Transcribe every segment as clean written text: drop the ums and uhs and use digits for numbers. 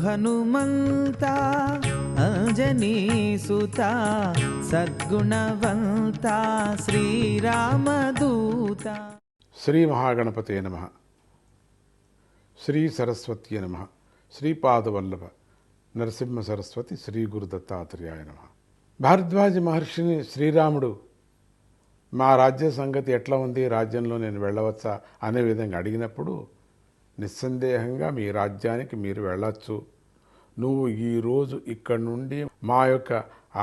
హనుమంత అంజనీ సుత సద్గుణవంత శ్రీరామదూత. శ్రీ మహాగణపతే నమః. శ్రీ సరస్వత్యే నమః. శ్రీపాదవల్లభ నరసింహ సరస్వతి శ్రీ గురు దత్తాత్రేయాయ నమః. భారద్వాజ మహర్షిని శ్రీరాముడు మా రాజ్య సంగతి ఎట్లా ఉంది, రాజ్యంలో నేను వెళ్ళవచ్చా అనే విధంగా అడిగినప్పుడు నిస్సందేహంగా మీ రాజ్యానికి మీరు వెళ్ళొచ్చు, నువ్వు ఈరోజు ఇక్కడి నుండి మా యొక్క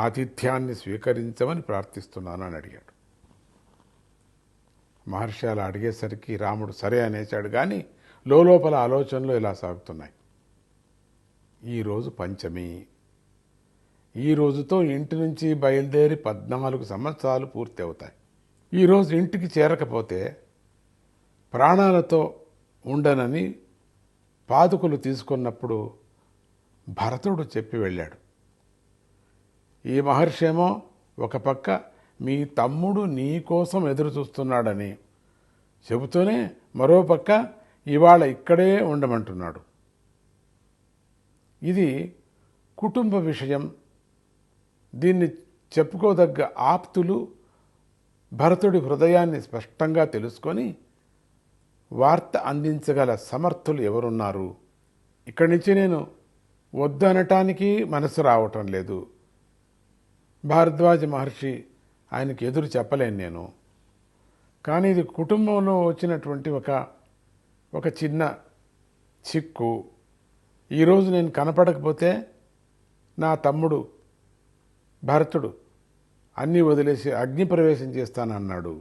ఆతిథ్యాన్ని స్వీకరించమని ప్రార్థిస్తున్నాను అని అడిగాడు. మహర్షి అలా అడిగేసరికి రాముడు సరే అనేసాడు. కానీ లోపల ఆలోచనలు ఇలా సాగుతున్నాయి. ఈరోజు పంచమి, ఈ రోజుతో ఇంటి నుంచి బయలుదేరి 14 సంవత్సరాలు పూర్తి అవుతాయి. ఈరోజు ఇంటికి చేరకపోతే ప్రాణాలతో ఉండనని పాదుకులు తీసుకున్నప్పుడు భరతుడు చెప్పి వెళ్ళాడు. ఈ మహర్షి ఏమో ఒక పక్క మీ తమ్ముడు నీ కోసం ఎదురు చూస్తున్నాడని చెబుతూనే మరోపక్క ఇవాళ ఇక్కడే ఉండమంటున్నాడు. ఇది కుటుంబ విషయం. దీన్ని చెప్పుకోదగ్గ ఆప్తులు భరతుడి హృదయాన్ని స్పష్టంగా తెలుసుకొని వార్త అందించగల సమర్థులు ఎవరున్నారు? ఇక్కడి నుంచి నేను వద్దు అనటానికి మనసు రావటం లేదు. భారద్వాజ మహర్షి ఆయనకి ఎదురు చెప్పలేను నేను. కానీ ఇది కుటుంబంలో వచ్చినటువంటి ఒక చిన్న చిక్కు. ఈరోజు నేను కనపడకపోతే నా తమ్ముడు భరతుడు అన్నీ వదిలేసి అగ్నిప్రవేశం చేస్తానన్నాడు.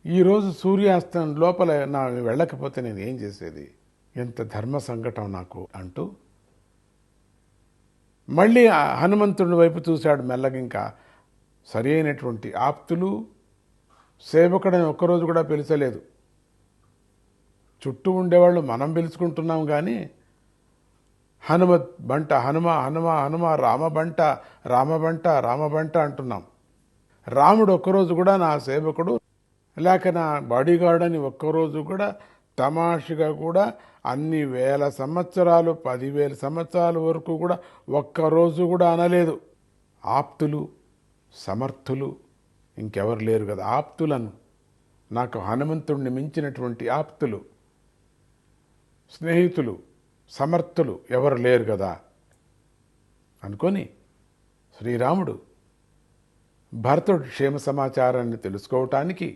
ఈరోజు సూర్యాస్తం లోపల నా వెళ్ళకపోతే నేను ఏం చేసేది? ఎంత ధర్మ సంకటం నాకు అంటూ మళ్ళీ హనుమంతుడి వైపు చూశాడు మెల్లగా. ఇంకా సరి అయినటువంటి ఆప్తులు సేవకుడని ఒక్కరోజు కూడా పిలిచలేదు. చుట్టూ ఉండేవాళ్ళు మనం పిలుచుకుంటున్నాం కానీ హనుమత్ బంట హనుమ హనుమ హనుమ రామబంట రామబంట రామబంట అంటున్నాం. రాముడు ఒక్కరోజు కూడా నా సేవకుడు లేక నా బాడీగార్డ్ అని ఒక్కరోజు కూడా తమాషగా కూడా అన్ని వేల సంవత్సరాలు 10,000 సంవత్సరాల వరకు కూడా ఒక్కరోజు కూడా అనలేదు. ఆప్తులు సమర్థులు ఇంకెవరు లేరు కదా. ఆప్తులను నాకు హనుమంతుడిని మించినటువంటి ఆప్తులు స్నేహితులు సమర్థులు ఎవరు లేరు కదా అనుకొని శ్రీరాముడు భరతుడి క్షేమ సమాచారాన్ని తెలుసుకోవటానికి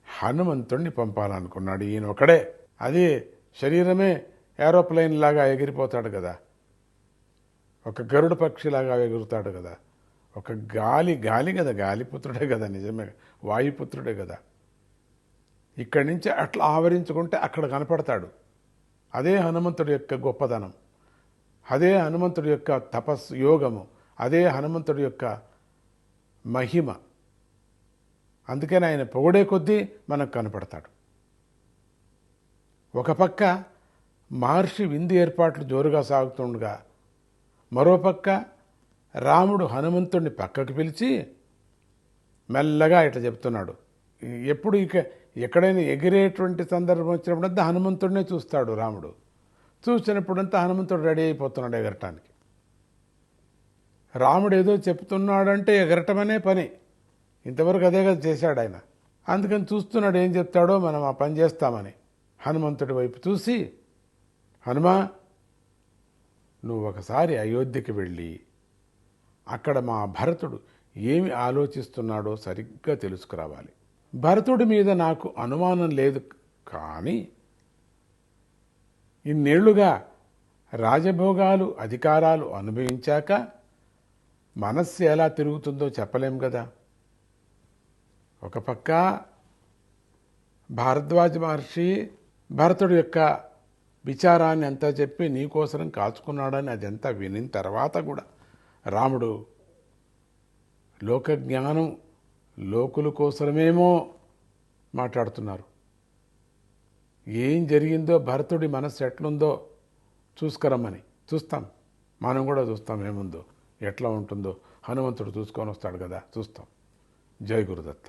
హనుమంతుడిని పంపాలనుకున్నాడు. ఈయన ఒకడే. అది శరీరమే ఏరోప్లేన్ లాగా ఎగిరిపోతాడు కదా, ఒక గరుడ పక్షిలాగా ఎగురుతాడు కదా, ఒక గాలి కదా, గాలిపుత్రుడే కదా, నిజమే వాయుపుత్రుడే కదా. ఇక్కడి నుంచి అట్లా ఆవరించుకుంటే అక్కడ కనపడతాడు. అదే హనుమంతుడి యొక్క గొప్పదనం, అదే హనుమంతుడి యొక్క తపస్సు యోగము, అదే హనుమంతుడి యొక్క మహిమ. అందుకని ఆయన పొగడే కొద్దీ మనకు కనపడతాడు. ఒక పక్క మహర్షి విందు ఏర్పాట్లు జోరుగా సాగుతుండగా మరోపక్క రాముడు హనుమంతుడిని పక్కకు పిలిచి మెల్లగా ఇట్లా చెప్తున్నాడు. ఎప్పుడు ఎక్కడైనా ఎగిరేటువంటి సందర్భం వచ్చినప్పుడంతా హనుమంతుడినే చూస్తాడు రాముడు. చూసినప్పుడంతా హనుమంతుడు రెడీ అయిపోతున్నాడు ఎగరటానికి. రాముడు ఏదో చెప్తున్నాడంటే ఎగరటమనే పని. ఇంతవరకు అదే కదా చేశాడు ఆయన. అందుకని చూస్తున్నాడు ఏం చెప్తాడో మనం ఆ పని చేస్తామని. హనుమంతుడి వైపు చూసి, హనుమా, నువ్వు ఒకసారి అయోధ్యకి వెళ్ళి అక్కడ మా భరతుడు ఏమి ఆలోచిస్తున్నాడో సరిగ్గా తెలుసుకురావాలి. భరతుడి మీద నాకు అనుమానం లేదు, కానీ ఇన్నేళ్లుగా రాజభోగాలు అధికారాలు అనుభవించాక మనస్సు ఎలా తిరుగుతుందో చెప్పలేం కదా. ఒక పక్క భారద్వాజ మహర్షి భరతుడి యొక్క విచారాన్ని అంతా చెప్పి నీకోసరం కాచుకున్నాడని అదంతా వినిన తర్వాత కూడా రాముడు లోకజ్ఞానం లోకుల కోసమేమో మాట్లాడుతున్నారు. ఏం జరిగిందో భరతుడి మనస్సు ఎట్లుందో చూసుకురమ్మని. చూస్తాం, మనం కూడా చూస్తాం ఏముందో ఎట్లా ఉంటుందో. హనుమంతుడు చూసుకొని వస్తాడు కదా, చూస్తాం. జై గురుదత్త.